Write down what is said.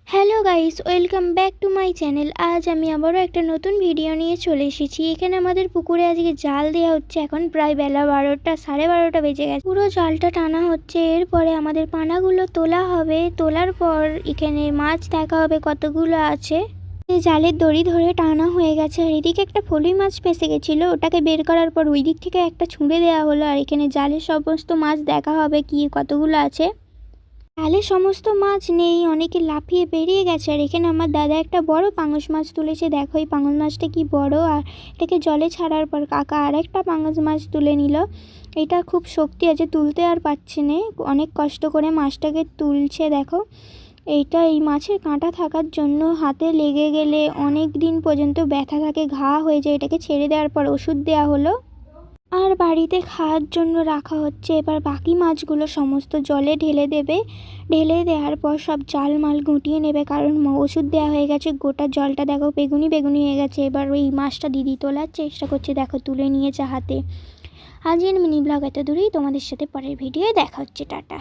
Hello guys, welcome back to my channel. আজ আমি আবারও একটা নতুন ভিডিও নিয়ে চলে এসেছি। এখানে আমাদের পুকুরে আজকে জাল দেওয়া হচ্ছে। এখন প্রায় বেলা 12টা, 12:30 বেজে গেছে। পুরো জালটা টানা হচ্ছে। এরপরে আমাদের পানাগুলো তোলা হবে। তোলার পর এখানে মাছ দেখা হবে কতগুলো আছে। এই জালের দড়ি ধরে টানা হয়ে গেছে। আর এদিকে একটা ফলুই মাছ ফেসে গেছিলো, ওটাকে বের করার পর ওই দিক থেকে একটা ছুঁড়ে দেওয়া হলো। আর এখানে জালের সমস্ত মাছ দেখা হবে কি কতগুলো আছে। জালে সমস্ত মাছ নেই, অনেকে লাফিয়ে বেরিয়ে গেছে। আর এখানে আমার দাদা একটা বড় পাঙাশ মাছ তুলেছে। দেখো এই পাঙাশ মাছটা কি বড়। আর এটাকে জলে ছাড়ার পর কাকা আর একটা পাঙাশ মাছ তুলে নিল। এটা খুব শক্তি আছে, তুলতে আর পারছে না, অনেক কষ্ট করে মাছটাকে তুলছে। দেখো এই মাছের কাঁটা থাকার জন্য হাতে লেগে গেলে অনেক দিন পর্যন্ত ব্যথা থাকে, ঘা হয়ে যায়। এটাকে ছেড়ে দেওয়ার পর ওষুধ দেওয়া হলো আর বাড়িতে খাওয়ার জন্য রাখা হচ্ছে। এবার বাকি মাছগুলো সমস্ত জলে ঢেলে দেবে। ঢেলে দেওয়ার পর সব জাল মাল গুটিয়ে নেবে, কারণ ওষুধ দেওয়া হয়ে গেছে। গোটা জলটা দেখো বেগুনি বেগুনি হয়ে গেছে। এবার ওই মাছটা দিদি তোলার চেষ্টা করছে, দেখো তুলে নিয়েছে হাতে। আজকের মিনি ব্লগ এত দূরেই, তোমাদের সাথে পরের ভিডিওয়ে দেখা হচ্ছে। টাটা।